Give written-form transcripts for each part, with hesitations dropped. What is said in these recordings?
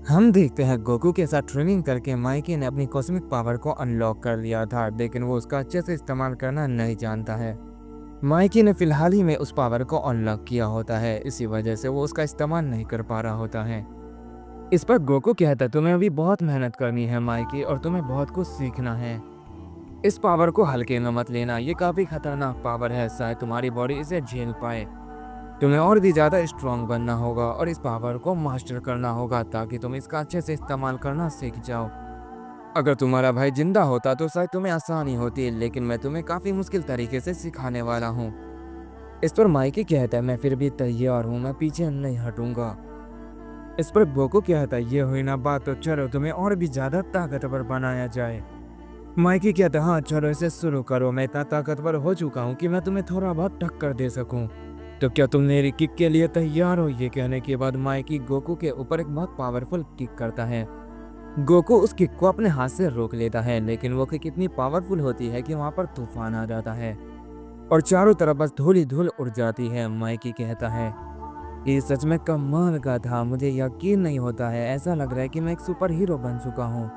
हम देखते हैं गोकू के साथ ट्रेनिंग करके माइकी ने अपनी कॉस्मिक पावर को अनलॉक कर लिया था, लेकिन वो उसका अच्छे से इस्तेमाल करना नहीं जानता है। माइकी ने फिलहाल ही में उस पावर को अनलॉक किया होता है, इसी वजह से वो उसका इस्तेमाल नहीं कर पा रहा होता है। इस पर गोकू कहता है तुम्हें अभी बहुत मेहनत करनी है माइकी, और तुम्हें बहुत कुछ सीखना है। इस पावर को हल्के में मत लेना, ये काफी खतरनाक पावर है, शायद तुम्हारी बॉडी इसे झेल पाए। तुम्हें और भी ज़्यादा स्ट्रांग बनना होगा और इस पावर को मास्टर करना होगा ताकि तुम इसका अच्छे से इस्तेमाल करना सीख जाओ। अगर तुम्हारा भाई जिंदा होता तो शायद तुम्हें आसानी होती, लेकिन मैं तुम्हें काफ़ी मुश्किल तरीके से सिखाने वाला हूँ। इस पर माइकी कहता है मैं फिर भी तैयार हूँ, मैं पीछे नहीं हटूंगा। इस पर गोकू कहता है ये हुई ना बात, तो चलो तुम्हें और भी ज़्यादा ताकतवर बनाया जाए। माइकी कहता है हाँ चलो इसे शुरू करो, मैं इतना ताकतवर हो चुका हूँ कि मैं तुम्हें थोड़ा बहुत टक्कर दे सकूँ। तो क्या तुम मेरी किक के लिए तैयार हो? ये कहने के बाद माइकी गोकू के ऊपर एक बहुत पावरफुल किक करता है। गोकू उस किक को अपने हाथ से रोक लेता है, लेकिन वो किक इतनी पावरफुल होती है कि वहां पर तूफान आ जाता है और चारों तरफ बस धूल ही धूल उड़ जाती है। माइकी कहता है ये सच में कमाल का था, मुझे यकीन नहीं होता है, ऐसा लग रहा है कि मैं एक सुपर हीरो बन चुका हूँ।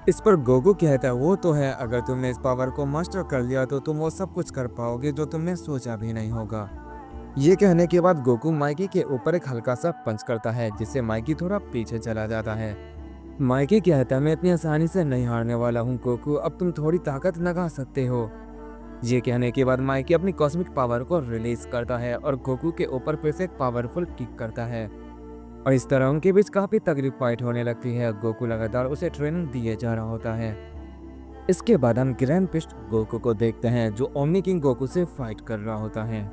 इस पर गोकू कहता है वो तो है, अगर तुमने इस पावर को मास्टर कर लिया तो तुम वो सब कुछ कर पाओगे जो तुमने सोचा भी नहीं होगा। ये कहने के बाद गोकू माइकी के ऊपर एक हल्का सा पंच करता है, जिससे माइकी थोड़ा पीछे चला जाता है। माइकी कहता है मैं इतनी आसानी से नहीं हारने वाला हूँ गोकू, अब तुम थोड़ी ताकत लगा सकते हो। ये कहने के बाद माइकी अपनी कॉस्मिक पावर को रिलीज करता है और गोकू के ऊपर फिर से एक पावरफुल किक करता है, और इस तरह उनके बीच काफी तगड़ी फाइट होने लगती है। गोकू लगातार उसे ट्रेनिंग दिए जा रहा होता है। इसके बाद हम ग्रैंड पिस्ट गोकू को देखते हैं जो ओमनी किंग गोकू से फाइट कर रहा होता है।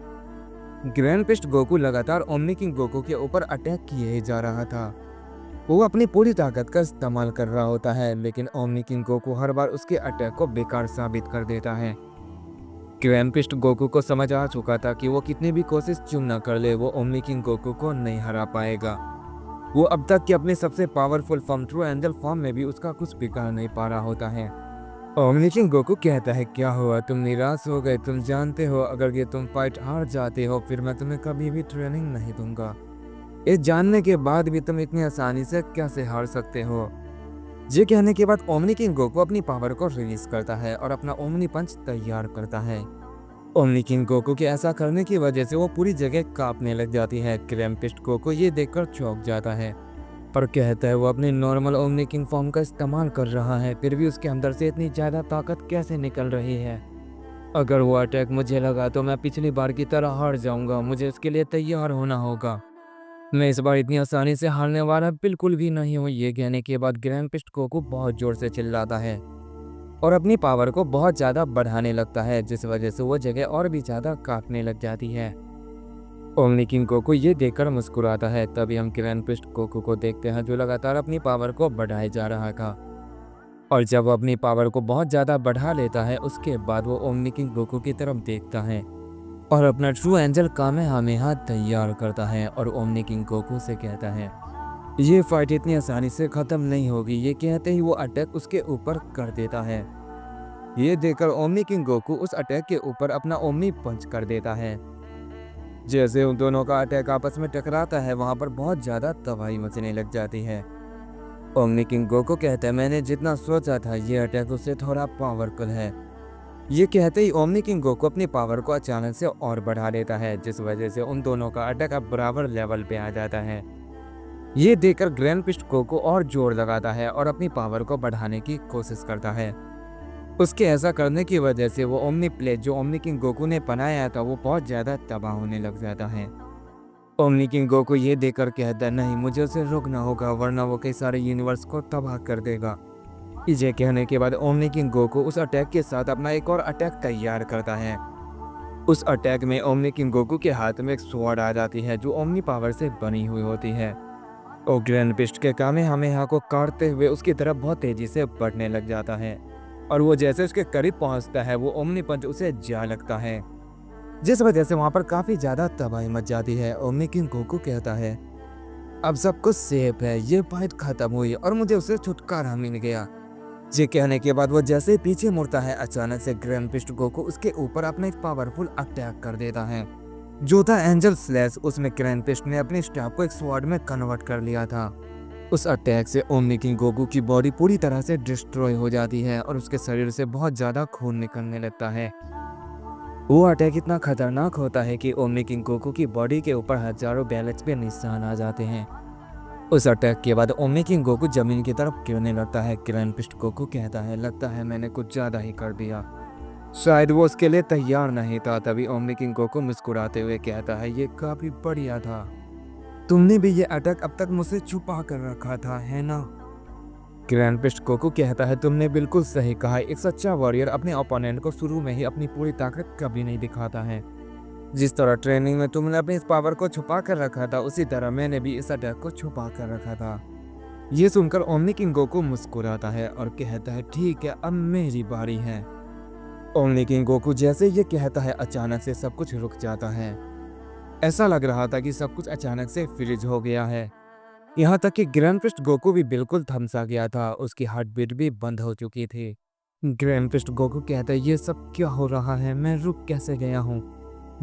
ग्रैंड पिस्ट गोकू लगातार ओमनी किंग गोकू के ऊपर अटैक किए ही जा रहा था। वो अपनी पूरी ताकत का इस्तेमाल कर रहा होता है, लेकिन ओमनी किंग गोकू हर बार उसके अटैक को बेकार साबित कर देता है। ग्रैंड पिस्ट गोकू को समझ आ चुका था कि वो कितनी भी कोशिश क्यों न कर ले, वो ओमनी किंग गोकू को नहीं हरा पाएगा। वो अब तक के अपने सबसे powerful form true angel form में भी उसका कुछ बिगाड़ नहीं पा रहा होता है। ओमनी किंग गोकू कहता है क्या हुआ, तुम निराश हो गए? तुम जानते हो अगर ये तुम फाइट हार जाते हो फिर मैं तुम्हें कभी भी ट्रेनिंग नहीं दूंगा। ये जानने के बाद भी तुम इतनी आसानी से कैसे हार सकते हो? ये कहने के बाद ओमनी किंग गोकू अपनी पावर को रिलीज करता है और अपना ओमनी पंच तैयार करता है। ओमनी किंग गोकू के ऐसा करने की वजह से वो पूरी जगह कांपने लग जाती है। ग्रैंड गोकू ये देखकर चौंक जाता है, पर कहता है वो अपने नॉर्मल ओमनी किंग फॉर्म का इस्तेमाल कर रहा है, फिर भी उसके अंदर से इतनी ज़्यादा ताकत कैसे निकल रही है? अगर वो अटैक मुझे लगा तो मैं पिछली बार की तरह हार जाऊंगा, मुझे इसके लिए तैयार होना होगा। मैं इस बार इतनी आसानी से हारने वाला बिल्कुल भी नहीं हूँ। ये कहने के बाद ग्रैंड गोकू बहुत जोर से चिल्लाता है और अपनी पावर को बहुत ज़्यादा बढ़ाने लगता है, जिस वजह से वो जगह और भी ज़्यादा कांपने लग जाती है। ओमनी किंग गोकू ये देखकर मुस्कुराता है। तभी हम ग्रैंड गोकू को देखते हैं जो लगातार अपनी पावर को बढ़ाए जा रहा था, और जब वो अपनी पावर को बहुत ज़्यादा बढ़ा लेता है उसके बाद वो ओमनी किंग गोकू की तरफ देखता है और अपना ट्रू एंजल कामेहामेहा तैयार करता है और ओमनी किंग गोकू से कहता है ये फाइट इतनी आसानी से ख़त्म नहीं होगी। ये कहते ही वो अटैक उसके ऊपर कर देता है। ये देखकर ओमनी किंग गोकू उस अटैक के ऊपर अपना ओमनी पंच कर देता है। जैसे उन दोनों का अटैक आपस में टकराता है वहां पर बहुत ज़्यादा तबाही मचने लग जाती है। ओमनी किंग गोकू कहता है मैंने जितना सोचा था ये अटैक उससे थोड़ा पावरफुल है। ये कहते ही ओमनी किंग गोकू अपनी पावर को अचानक से और बढ़ा देता है, जिस वजह से उन दोनों का अटैक अब बराबर लेवल पे आ जाता है। ये देखकर ग्रैंड गोकू और जोर लगाता है और अपनी पावर को बढ़ाने की कोशिश करता है। उसके ऐसा करने की वजह से वो ओमनी प्लेट जो ओमनी किंग गोकू ने बनाया था वो बहुत ज़्यादा तबाह होने लग जाता है। ओमनी किंग गोकू ये देखकर कहता है नहीं, मुझे उसे रोकना होगा वरना वो कई सारे यूनिवर्स को तबाह कर देगा। ये कहने के बाद ओमनी किंग गोकू उस अटैक के साथ अपना एक और अटैक तैयार करता है। उस अटैक में ओमनी किंग गोकू के हाथ में एक स्वॉर्ड आ जाती है जो ओमनी पावर से बनी हुई होती है, और ग्रैंड पिस्ट के कामेहामेहा को काटते हुए उसकी तरफ बहुत तेजी से बढ़ने लग जाता है, और वो जैसे उसके करीब पहुंचता है वो ओमनी पंच उसे जा लगता है, जिस वजह से वहां पर काफी ज्यादा तबाही मच जाती है। ओमनी किंग गोकू कहता है अब सब कुछ सेफ है, ये फाइट खत्म हुई और मुझे उससे छुटकारा मिल गया। ये कहने के बाद वो जैसे ही पीछे मुड़ता है अचानक से ग्रैंड गोकू उसके ऊपर अपना एक पावरफुल अटैक कर देता है जो था एंजल स्लैश। उसमें ग्रैंड ने अपने स्टाफ को एक स्वॉर्ड में कन्वर्ट कर लिया था। उस अटैक से ओमनी किंग गोकू की बॉडी पूरी तरह से डिस्ट्रॉय हो जाती है और उसके शरीर से बहुत ज़्यादा खून निकलने लगता है। वो अटैक इतना खतरनाक होता है कि ओमनी किंग गोकू की बॉडी के ऊपर हजारों बैलेट्स पे निशान आ जाते हैं। उस अटैक के बाद ओमनी किंग गोकू जमीन की तरफ गिरने लगता है। ग्रैंड पिस्ट गोकू कहता है, लगता है मैंने कुछ ज़्यादा ही कर दिया। शायद वो उसके लिए तैयार नहीं था। तभी ओमनी किंग गोकू मुस्कुराते हुए कहता है, ये काफ़ी बढ़िया था। तुमने भी ये अटैक अब तक मुझसे छुपा कर रखा था, है ना? ग्रैंड पिस्ट गोकू कहता है, तुमने बिल्कुल सही कहा। एक सच्चा वॉरियर अपने ओपोनेंट को शुरू में ही अपनी पूरी ताकत कभी नहीं दिखाता है। जिस तरह ट्रेनिंग में तुमने अपनी इस पावर को छुपा कर रखा था, उसी तरह मैंने भी इस अटैक को छुपा कर रखा था। ये सुनकर ओमनी किंग गोकू मुस्कुराता है और कहता है, ठीक है, अब मेरी बारी है। ओमनी किंग गोकू जैसे ये कहता है, अचानक से सब कुछ रुक जाता है। ऐसा लग रहा था कि सब कुछ अचानक से फ्रीज हो गया है। यहाँ तक कि ग्रैंड पिस्ट गोकू भी बिल्कुल थमसा गया था। उसकी हार्ट बीट भी बंद हो चुकी थी। ग्रैंड पिस्ट गोकू कहता है, ये सब क्या हो रहा है, मैं रुक कैसे गया हूँ?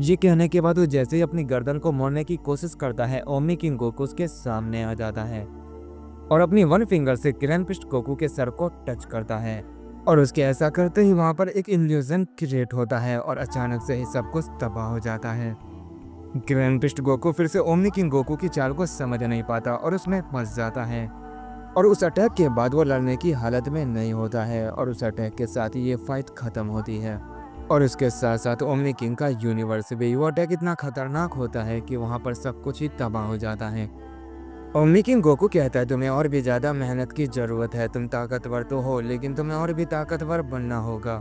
ये कहने के बाद वो जैसे ही अपनी गर्दन को मोड़ने की कोशिश करता है, ओमनी किंग गोकू उसके सामने आ जाता है और अपनी वन फिंगर से ग्रैंड पिस्ट गोकू के सर को टच करता है। और उसके ऐसा करते ही वहाँ पर एक इल्यूजन क्रिएट होता है और अचानक से ही सब कुछ तबाह हो जाता है। ग्रैंड पिस्ट गोकू फिर से ओमनी किंग गोकू की चाल को समझ नहीं पाता और उसमें फंस जाता है। और उस अटैक के बाद वो लड़ने की हालत में नहीं होता है और उस अटैक के साथ ही ये फाइट खत्म होती है। और उसके साथ साथ ओमनी किंग का यूनिवर्स भी, वो अटैक इतना खतरनाक होता है कि वहाँ पर सब कुछ ही तबाह हो जाता है। ओमनी किंग गोकू कहता है, तुम्हें और भी ज़्यादा मेहनत की ज़रूरत है। तुम ताकतवर तो हो, लेकिन तुम्हें और भी ताकतवर बनना होगा।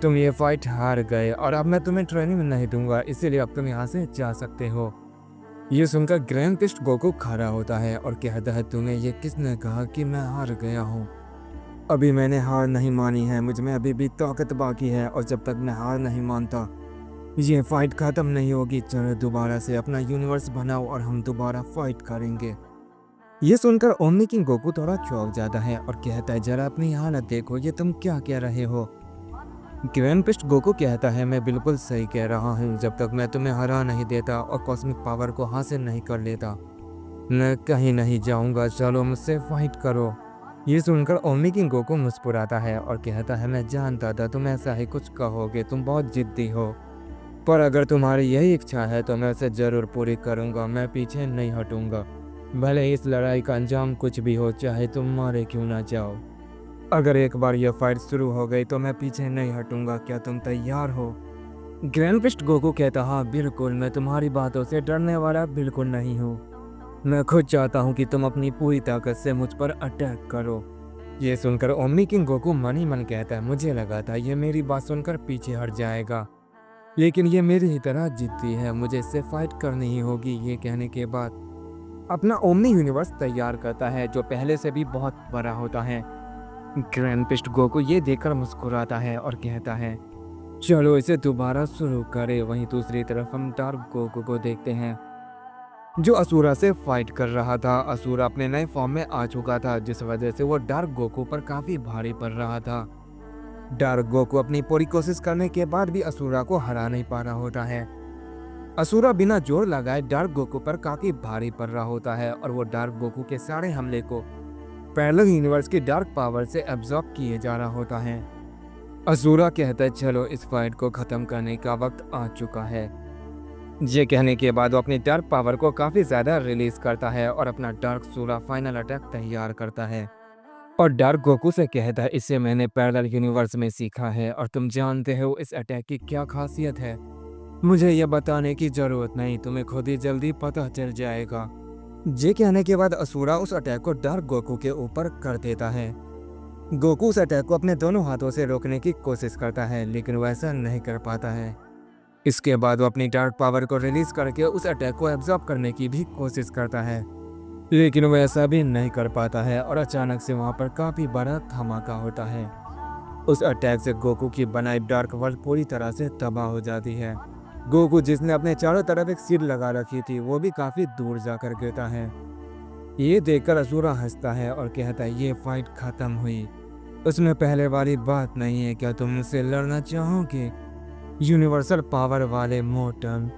तुम ये फाइट हार गए और अब मैं तुम्हें ट्रेनिंग नहीं दूंगा, इसीलिए अब तुम यहाँ से जा सकते हो। ये सुनकर ग्रैंड पिस्ट गोकू खड़ा होता है और कहता है, तुम्हें ये किसने कहा कि मैं हार गया हूँ? अभी मैंने हार नहीं मानी है, मुझ में अभी भी ताकत बाकी है और जब तक मैं हार नहीं मानता ये फाइट खत्म नहीं होगी। चलो दोबारा से अपना यूनिवर्स बनाओ और हम दोबारा फाइट करेंगे। ये सुनकर ओमनी किंग गोकू थोड़ा चौंक जाता है और कहता है, जरा अपनी हालत देखो, ये तुम क्या कह रहे हो? ग्रैंड पिस्ट गोकू कहता है, मैं बिल्कुल सही कह रहा हूँ। जब तक मैं तुम्हें हरा नहीं देता और कॉस्मिक पावर को हासिल नहीं कर लेता, मैं कहीं नहीं जाऊंगा। चलो मुझसे फाइट करो। ये सुनकर ओमनी किंग गोकू मुस्कुराता है और कहता है, मैं जानता था तुम ऐसा ही कुछ कहोगे, तुम बहुत जिद्दी हो। पर अगर तुम्हारी यही इच्छा है तो मैं उसे जरूर पूरी करूंगा। मैं पीछे नहीं हटूंगा, भले इस लड़ाई का अंजाम कुछ भी हो, चाहे तुम मारे क्यों ना जाओ। अगर एक बार यह फाइट शुरू हो गई तो मैं पीछे नहीं हटूंगा। क्या तुम तैयार हो? ग्रैंड पिस्ट गोकू कहता, हाँ बिल्कुल, मैं तुम्हारी बातों से डरने वाला बिल्कुल नहीं हूँ। मैं खुद चाहता हूँ कि तुम अपनी पूरी ताकत से मुझ पर अटैक करो। ये सुनकर ओमनी किंग गोकू मन ही मन कहता है, मुझे लगा था ये मेरी बात सुनकर पीछे हट जाएगा, लेकिन ये मेरी ही तरह जिद्दी है, मुझे इससे फाइट करनी ही होगी। ये कहने के बाद अपना ओमनी यूनिवर्स तैयार करता है, जो पहले से भी बहुत बड़ा होता है। ग्रैंड पिस्ट गोकू ये देखकर मुस्कुराता है और कहता है, चलो इसे दोबारा शुरू करें। वहीं दूसरी तरफ हम डार्क गोकू को देखते हैं, जो असुरा से फाइट कर रहा था। असुरा अपने नए फॉर्म में आ चुका था, जिस वजह से वो डार्क गोकू पर काफी भारी पड़ रहा था। डार्क गोकू अपनी पूरी कोशिश करने के बाद भी असुरा को हरा नहीं पा रहा होता है। असुरा बिना जोर लगाए डार्क गोकू पर काफी भारी पड़ रहा होता है और वो डार्क गोकू के सारे हमले को पैरेलल यूनिवर्स की डार्क पावर से एब्जॉर्ब किए जा रहा होता है। असुरा कहता है, चलो इस फाइट को खत्म करने का वक्त आ चुका है। ये कहने के बाद वो अपनी डार्क पावर को काफी ज्यादा रिलीज करता है और अपना डार्क सूरा फाइनल अटैक तैयार करता है और डार्क गोकू से कहता है, इसे मैंने पैरेलल यूनिवर्स में सीखा है और तुम जानते हो इस अटैक की क्या खासियत है। मुझे यह बताने की जरूरत नहीं, तुम्हें खुद ही जल्दी पता चल जाएगा। ये कहने के बाद असुरा उस अटैक को डार्क गोकू के ऊपर कर देता है। गोकू उस अटैक को अपने दोनों हाथों से रोकने की कोशिश करता है, लेकिन वो ऐसा नहीं कर पाता है। इसके बाद वो अपनी डार्क पावर को रिलीज करके उस अटैक को एब्जॉर्ब करने की भी कोशिश करता है, लेकिन वो ऐसा भी नहीं कर पाता है और अचानक से वहाँ पर काफी बड़ा धमाका होता है। उस अटैक से गोकू की बनाई डार्क वर्ल्ड पूरी तरह से तबाह हो जाती है। गोकू, जिसने अपने चारों तरफ एक शील्ड लगा रखी थी, वो भी काफी दूर जाकर गिरता है। ये देखकर असुरा हंसता है और कहता है, ये फाइट खत्म हुई, उसमें पहले वाली बात नहीं है। क्या तुम मुझसे लड़ना चाहोगे, यूनिवर्सल पावर वाले मोटन?